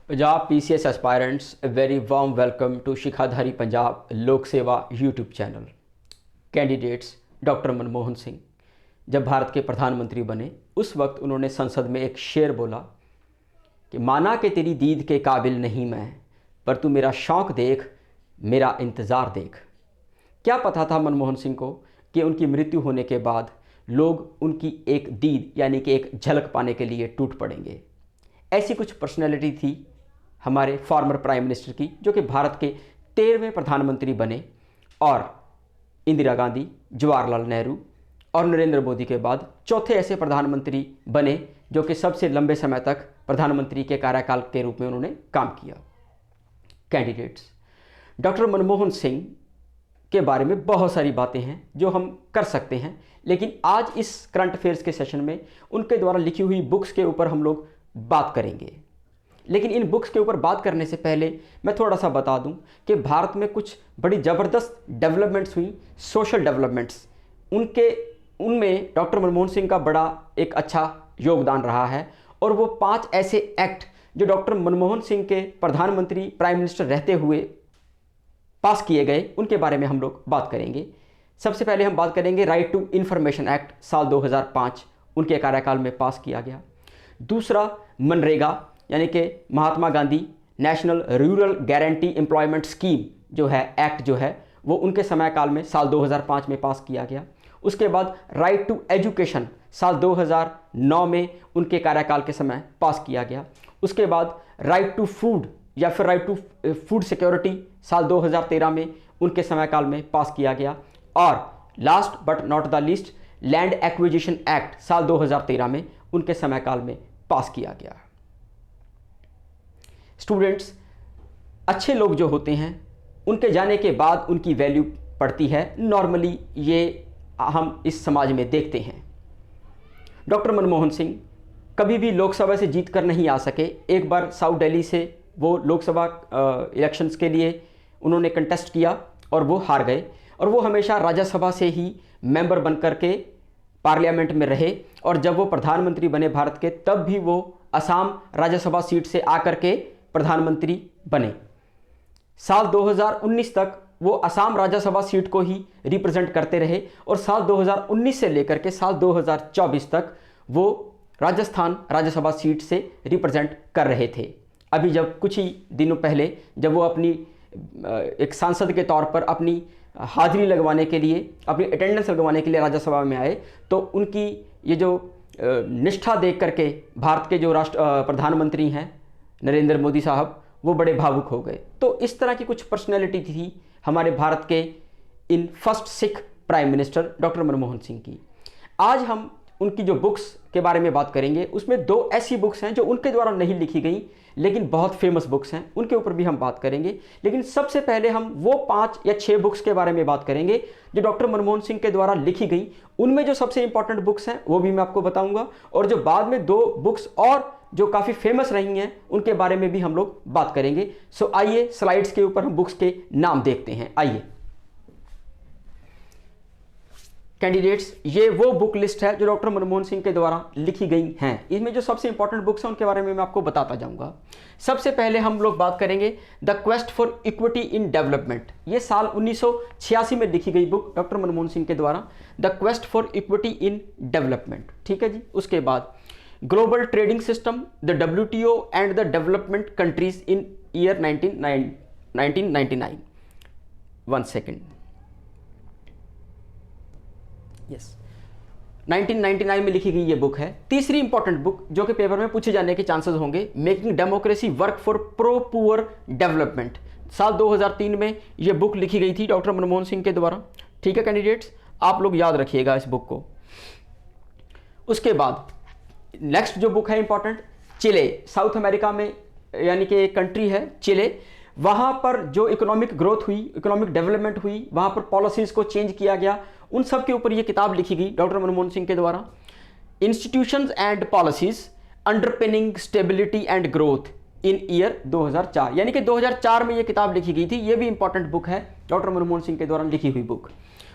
Punjab PCS aspirants, a very warm welcome to Shikhadhari Punjab लोक सेवा YouTube channel. Candidates doctor Manmohan Singh जब भारत के प्रधानमंत्री बने उस वक्त उन्होंने संसद में एक शेर बोला कि माना कि तेरी दीद के काबिल नहीं मैं, पर तू मेरा शौक़ देख, मेरा इंतज़ार देख। क्या पता था मनमोहन सिंह को कि उनकी मृत्यु होने के बाद लोग उनकी एक दीद यानी कि एक झलक पाने के लिए टूट पड़ेंगे। ऐसी कुछ पर्सनैलिटी थी हमारे फॉर्मर प्राइम मिनिस्टर की, जो कि भारत के 13वें प्रधानमंत्री बने और इंदिरा गांधी, जवाहरलाल नेहरू और नरेंद्र मोदी के बाद चौथे ऐसे प्रधानमंत्री बने जो कि सबसे लंबे समय तक प्रधानमंत्री के कार्यकाल के रूप में उन्होंने काम किया। कैंडिडेट्स, डॉक्टर मनमोहन सिंह के बारे में बहुत सारी बातें हैं जो हम कर सकते हैं, लेकिन आज इस करंट अफेयर्स के सेशन में उनके द्वारा लिखी हुई बुक्स के ऊपर हम लोग बात करेंगे। लेकिन इन बुक्स के ऊपर बात करने से पहले मैं थोड़ा सा बता दूं कि भारत में कुछ बड़ी ज़बरदस्त डेवलपमेंट्स हुई, सोशल डेवलपमेंट्स, उनमें डॉक्टर मनमोहन सिंह का बड़ा एक अच्छा योगदान रहा है। और वो 5 ऐसे एक्ट जो डॉक्टर मनमोहन सिंह के प्रधानमंत्री प्राइम मिनिस्टर रहते हुए पास किए गए, उनके बारे में हम लोग बात करेंगे। सबसे पहले हम बात करेंगे राइट टू इंफॉर्मेशन एक्ट, साल 2005 उनके कार्यकाल में पास किया गया। दूसरा मनरेगा यानी कि Mahatma Gandhi National Rural Guarantee Employment Scheme जो है, एक्ट जो है वो उनके समयकाल में साल 2005 में पास किया गया। उसके बाद राइट टू एजुकेशन साल 2009 में उनके कार्यकाल के समय पास किया गया। उसके बाद राइट टू फूड या फिर राइट टू फूड सिक्योरिटी साल 2013 में उनके समयकाल में पास किया गया। और last but not the least land acquisition act साल 2013 में उनके समयकाल में पास किया गया। स्टूडेंट्स, अच्छे लोग जो होते हैं उनके जाने के बाद उनकी वैल्यू पड़ती है। नॉर्मली ये हम इस समाज में देखते हैं। डॉक्टर मनमोहन सिंह कभी भी लोकसभा से जीत कर नहीं आ सके। एक बार साउथ दिल्ली से वो लोकसभा इलेक्शंस के लिए उन्होंने कंटेस्ट किया और वो हार गए। और वो हमेशा राज्यसभा से ही मेंबर बन कर के पार्लियामेंट में रहे। और जब वो प्रधानमंत्री बने भारत के, तब भी वो असम राज्यसभा सीट से आकर के प्रधानमंत्री बने। साल 2019 तक वो असम राज्यसभा सीट को ही रिप्रेजेंट करते रहे और साल 2019 से लेकर के साल 2024 तक वो राजस्थान राज्यसभा सीट से रिप्रेजेंट कर रहे थे। अभी जब कुछ ही दिनों पहले जब वो अपनी एक सांसद के तौर पर अपनी हाजिरी लगवाने के लिए, अपनी अटेंडेंस लगवाने के लिए राज्यसभा में आए, तो उनकी ये जो निष्ठा देख करके भारत के जो प्रधानमंत्री हैं नरेंद्र मोदी साहब, वो बड़े भावुक हो गए। तो इस तरह की कुछ पर्सनैलिटी थी हमारे भारत के in first Sikh prime minister doctor Manmohan Singh की। आज हम उनकी जो बुक्स के बारे में बात करेंगे, उसमें 2 ऐसी बुक्स हैं जो उनके द्वारा नहीं लिखी गई लेकिन बहुत फेमस बुक्स हैं, उनके ऊपर भी हम बात करेंगे। लेकिन सबसे पहले हम वो 5 या 6 बुक्स के बारे में बात करेंगे जो डॉक्टर मनमोहन सिंह के द्वारा लिखी गई। उनमें जो सबसे इंपॉर्टेंट बुक्स हैं वो भी मैं आपको बताऊंगा, और जो बाद में 2 बुक्स और जो काफ़ी फेमस रही हैं उनके बारे में भी हम लोग बात करेंगे। सो आइए स्लाइड्स के ऊपर हम बुक्स के नाम देखते हैं। आइए कैंडिडेट्स, ये वो बुक लिस्ट है जो डॉक्टर मनमोहन सिंह के द्वारा लिखी गई हैं। इसमें जो सबसे इंपॉर्टेंट बुक्स हैं उनके बारे में मैं आपको बताता जाऊंगा। सबसे पहले हम लोग बात करेंगे the quest for equity in development. ये साल 1986 में लिखी गई बुक डॉक्टर मनमोहन सिंह के द्वारा, the quest for equity in development. ठीक है जी। उसके बाद global trading system, the WTO and the development countries in year 1999। 1 second, yes, 1999 में लिखी गई ये बुक है। तीसरी इंपॉर्टेंट बुक जो कि पेपर में पूछे जाने के चांसेस होंगे, making democracy work for pro poor development. साल 2003 में ये बुक लिखी गई थी डॉक्टर मनमोहन सिंह के द्वारा। ठीक है कैंडिडेट्स, आप लोग याद रखिएगा इस बुक को। उसके बाद नेक्स्ट जो बुक है इंपॉर्टेंट, चिले, साउथ अमेरिका में यानी कि एक कंट्री है चिले। वहाँ पर जो इकोनॉमिक ग्रोथ हुई, इकोनॉमिक डेवलपमेंट हुई, वहाँ पर पॉलिसीज़ को चेंज किया गया, उन सब के ऊपर ये किताब लिखी गई डॉक्टर मनमोहन सिंह के द्वारा। Institutions and policies underpinning stability and growth in year 2004, यानी कि 2004 में ये किताब लिखी गई थी। ये भी इंपॉर्टेंट बुक है डॉक्टर मनमोहन सिंह के द्वारा लिखी हुई बुक।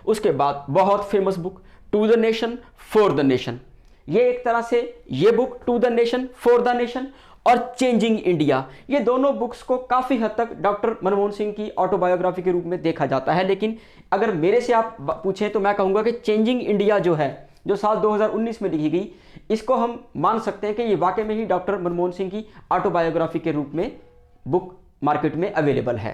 उसके बाद बहुत famous book to the nation for the nation. ये एक तरह से ये book to the nation for the nation और चेंजिंग इंडिया, ये दोनों बुक्स को काफ़ी हद तक डॉक्टर मनमोहन सिंह की ऑटोबायोग्राफी के रूप में देखा जाता है। लेकिन अगर मेरे से आप पूछें तो मैं कहूँगा कि चेंजिंग इंडिया जो है, जो साल 2019 में लिखी गई, इसको हम मान सकते हैं कि ये वाकई में ही डॉक्टर मनमोहन सिंह की ऑटोबायोग्राफी के रूप में बुक मार्केट में अवेलेबल है।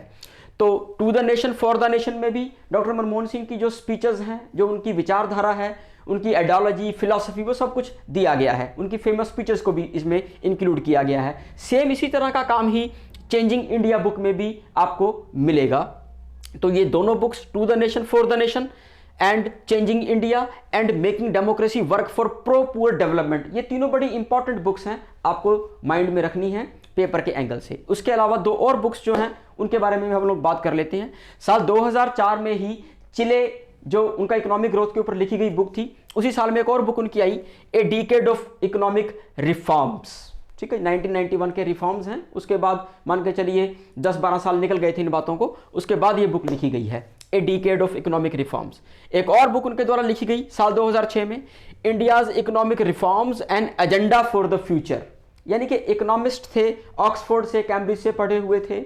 तो to the nation for the nation में भी डॉक्टर मनमोहन सिंह की जो स्पीचेस हैं, जो उनकी विचारधारा है, उनकी आइडियोलॉजी, फिलॉसफी, वो सब कुछ दिया गया है। उनकी फेमस स्पीचेस को भी इसमें इंक्लूड किया गया है। सेम इसी तरह का काम ही चेंजिंग इंडिया बुक में भी आपको मिलेगा। तो ये दोनों books, to the nation for the nation and changing India and making democracy work for pro poor development, ये तीनों बड़ी इंपॉर्टेंट बुक्स हैं, आपको माइंड में रखनी है पेपर के एंगल से। उसके अलावा दो और बुक्स जो हैं उनके बारे में भी हम लोग बात कर लेते हैं। साल 2004 में ही चिले, जो उनका इकोनॉमिक ग्रोथ के ऊपर लिखी गई बुक थी, उसी साल में एक और बुक उनकी आई, A Decade of Economic Reforms. ठीक है, 1991 के रिफॉर्म्स हैं। उसके बाद मान के चलिए 10-12 साल निकल गए थे इन बातों को, उसके बाद ये बुक लिखी गई है, ए डिकेड ऑफ इकोनॉमिक रिफॉर्म्स। एक और बुक उनके द्वारा लिखी गई साल 2006 में, India's economic reforms and agenda for the future. यानी कि इकोनॉमिस्ट थे, ऑक्सफोर्ड से, कैम्ब्रिज से पढ़े हुए थे,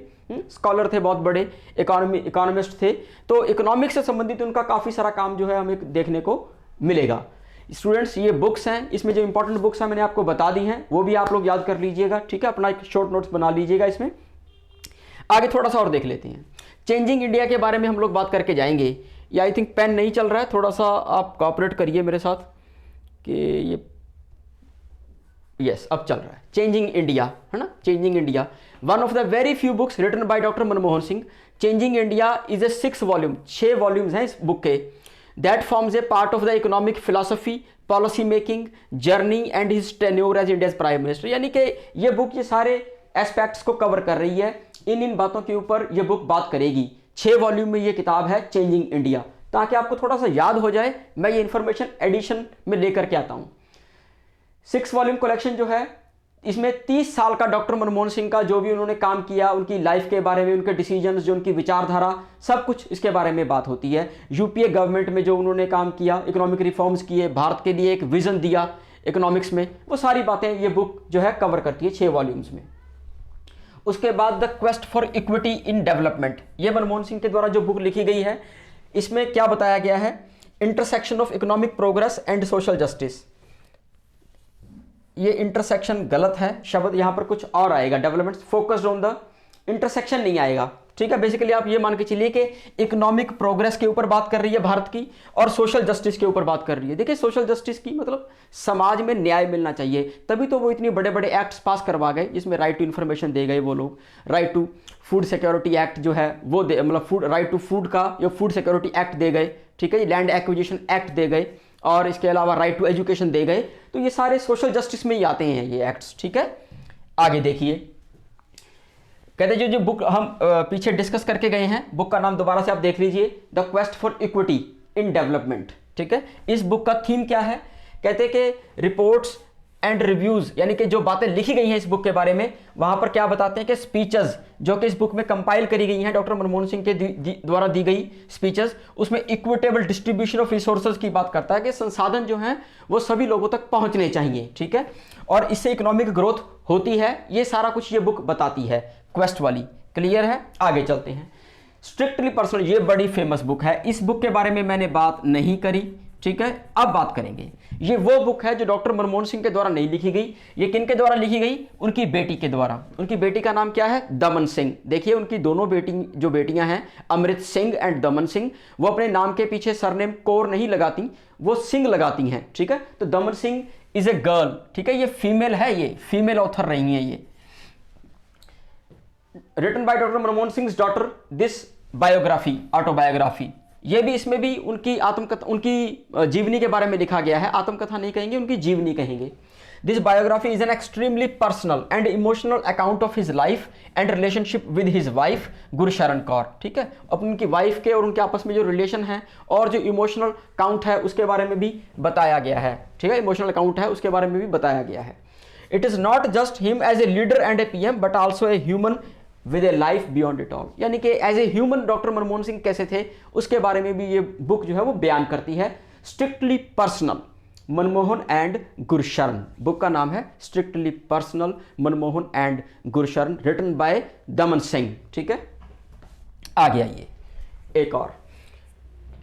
स्कॉलर थे, बहुत बड़े इकोनॉमिस्ट थे। तो इकोनॉमिक्स से संबंधित उनका काफ़ी सारा काम जो है हमें देखने को मिलेगा। स्टूडेंट्स, ये बुक्स हैं, इसमें जो इंपॉर्टेंट बुक्स हैं मैंने आपको बता दी हैं, वो भी आप लोग याद कर लीजिएगा। ठीक है, अपना एक शॉर्ट नोट्स बना लीजिएगा। इसमें आगे थोड़ा सा और देख लेते हैं। चेंजिंग इंडिया के बारे में हम लोग बात करके जाएंगे। या आई थिंक पेन नहीं चल रहा है, थोड़ा सा आप कोऑपरेट करिए मेरे साथ कि ये, यस अब चल रहा है। चेंजिंग इंडिया, है ना, changing India, one of the very few books written by doctor Manmohan Singh. Changing India is a 6 volume, 6 volumes हैं इस बुक के। That forms a part of the economic philosophy, policy making journey and his tenure as India's prime minister. यानी कि ये book ये सारे aspects को cover कर रही है, इन बातों के ऊपर ये बुक बात करेगी। 6 वॉल्यूम में ये किताब है चेंजिंग इंडिया, ताकि आपको थोड़ा सा याद हो जाए। मैं ये इंफॉर्मेशन एडिशन में लेकर के आता हूँ। 6 वॉल्यूम कलेक्शन जो है, इसमें 30 साल का डॉक्टर मनमोहन सिंह का जो भी उन्होंने काम किया, उनकी लाइफ के बारे में, उनके डिसीजंस, जो उनकी विचारधारा, सब कुछ इसके बारे में बात होती है। यूपीए गवर्नमेंट में जो उन्होंने काम किया, इकोनॉमिक रिफॉर्म्स किए, भारत के लिए एक विजन दिया इकोनॉमिक्स में, वो सारी बातें ये बुक जो है कवर करती है 6 वॉल्यूम्स में। उसके बाद the quest for equity in development, ये मनमोहन सिंह के द्वारा जो बुक लिखी गई है, इसमें क्या बताया गया है, intersection of economic progress and social justice. ये इंटरसेक्शन गलत है, शब्द यहाँ पर कुछ और आएगा, development focused on the, intersection नहीं आएगा। ठीक है, बेसिकली आप ये मान के चलिए कि इकोनॉमिक प्रोग्रेस के ऊपर बात कर रही है भारत की, और सोशल जस्टिस के ऊपर बात कर रही है। देखिए, सोशल जस्टिस की मतलब समाज में न्याय मिलना चाहिए, तभी तो वो इतनी बड़े बड़े एक्ट्स पास करवा गए, जिसमें राइट टू इन्फॉर्मेशन दे गए वो लोग, right to food security act जो है वो दे, मतलब फूड राइट टू फूड का, या फूड सिक्योरिटी एक्ट दे गए। ठीक है, लैंड एक्विजिशन एक्ट दे गए, और इसके अलावा राइट टू एजुकेशन दे गए। तो ये सारे सोशल जस्टिस में ही आते हैं ये एक्ट्स। ठीक है, आगे देखिए, कहते जो बुक हम पीछे डिस्कस करके गए हैं, बुक का नाम दोबारा से आप देख लीजिए, the quest for equity in development. ठीक है, इस बुक का थीम क्या है, कहते कि रिपोर्ट्स एंड रिव्यूज, यानी कि जो बातें लिखी गई हैं इस बुक के बारे में, वहां पर क्या बताते हैं कि स्पीचेस जो कि इस बुक में कंपाइल करी गई हैं डॉक्टर मनमोहन सिंह के द्वारा दी गई स्पीचेस, उसमें इक्विटेबल डिस्ट्रीब्यूशन ऑफ रिसोर्सेज की बात करता है कि संसाधन जो हैं वो सभी लोगों तक पहुंचने चाहिए। ठीक है, और इससे इकोनॉमिक ग्रोथ होती है, ये सारा कुछ ये बुक बताती है, क्वेस्ट वाली। क्लियर है, आगे चलते हैं। स्ट्रिक्टली पर्सनल, ये बड़ी फेमस बुक है, इस बुक के बारे में मैंने बात नहीं करी। ठीक है, अब बात करेंगे। ये वो बुक है जो डॉक्टर मनमोहन सिंह के द्वारा नहीं लिखी गई, ये किन के द्वारा लिखी गई, उनकी बेटी के द्वारा। उनकी बेटी का नाम क्या है, दमन सिंह। देखिए, उनकी दोनों जो बेटियां हैं, अमृत सिंह एंड दमन सिंह, वो अपने नाम के पीछे सरनेम कौर नहीं लगाती, वो सिंह लगाती हैं। ठीक है, तो दमन सिंह इज ए गर्ल। ठीक है, ये फीमेल है, ये फीमेल ऑथर रही है। ये written by doctor Manmohan Singh daughter, this biography, autobiography, ये भी, इसमें भी उनकी आत्मकथा, उनकी जीवनी के बारे में लिखा गया है। आत्मकथा नहीं कहेंगे, उनकी जीवनी कहेंगे। This biography is an extremely personal and emotional account of his life and relationship with his wife Gursharan Kaur. ठीक है, अपनी उनकी वाइफ के और उनके आपस में जो रिलेशन है और जो इमोशनल अकाउंट है उसके बारे में भी बताया गया है। ठीक है, इमोशनल अकाउंट है उसके बारे में भी बताया गया है। It is not just him as a leader and a PM but also a human with a life beyond it all. यानी कि as a human doctor Manmohan Singh कैसे थे उसके बारे में भी ये बुक जो है वो बयान करती है। Strictly personal, Manmohan and Gursharan. Book का नाम है strictly personal, Manmohan and Gursharan, written by Daman Singh. ठीक है, आगे आइए एक और।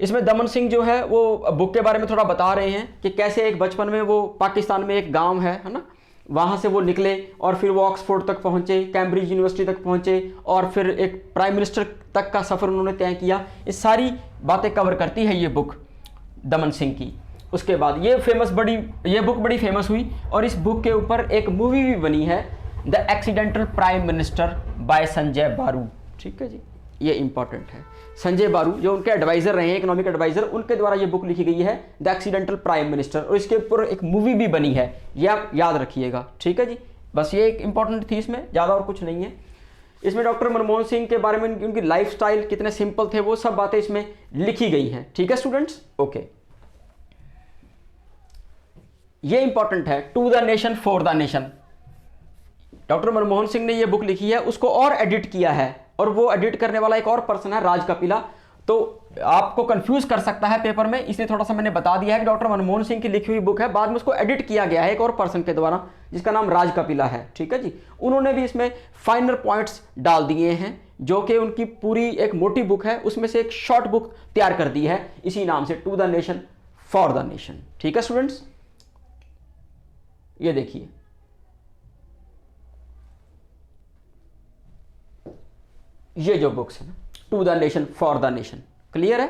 इसमें दमन सिंह जो है वो बुक के बारे में थोड़ा बता रहे हैं कि कैसे एक बचपन में वो पाकिस्तान में एक गांव है ना, वहाँ से वो निकले और फिर वो ऑक्सफोर्ड तक पहुँचे, कैम्ब्रिज यूनिवर्सिटी तक पहुँचे और फिर एक प्राइम मिनिस्टर तक का सफ़र उन्होंने तय किया। ये सारी बातें कवर करती है ये बुक दमन सिंह की। उसके बाद ये बुक बड़ी फेमस हुई और इस बुक के ऊपर एक मूवी भी बनी है, the accidental prime minister by Sanjay Baru. ठीक है जी, ये इंपॉर्टेंट है। संजय बारू जो उनके एडवाइज़र रहे हैं, इकोनॉमिक एडवाइज़र, उनके द्वारा ये बुक लिखी गई है द एक्सीडेंटल प्राइम मिनिस्टर, और इसके ऊपर एक मूवी भी बनी है, ये आप याद रखिएगा। ठीक है जी, बस ये एक इंपॉर्टेंट थी, इसमें ज़्यादा और कुछ नहीं है। इसमें डॉक्टर मनमोहन सिंह के बारे में, उनकी लाइफस्टाइल कितने सिंपल थे, वो सब बातें इसमें लिखी गई हैं। ठीक है स्टूडेंट्स, ओके। ये इंपॉर्टेंट है, to the nation for the nation. Doctor Manmohan Singh ने ये बुक लिखी है, उसको और एडिट किया है, और वो एडिट करने वाला एक और पर्सन है, राज कपिला। तो आपको कंफ्यूज कर सकता है पेपर में, इसलिए थोड़ा सा मैंने बता दिया है कि डॉक्टर मनमोहन सिंह की लिखी हुई बुक है, बाद में उसको एडिट किया गया है एक और पर्सन के द्वारा जिसका नाम राज कपिला है। ठीक है जी, उन्होंने भी इसमें फाइनर पॉइंट्स डाल दिए हैं, जो कि उनकी पूरी एक मोटी बुक है उसमें से एक शॉर्ट बुक तैयार कर दी है इसी नाम से, to the nation for the nation. ठीक है स्टूडेंट्स, ये देखिए, ये जो बुक्स है ना, to the nation for the nation, clear है।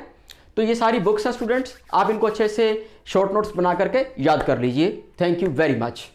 तो ये सारी बुक्स हैं स्टूडेंट्स, आप इनको अच्छे से शॉर्ट नोट्स बना करके याद कर लीजिए। Thank you very much.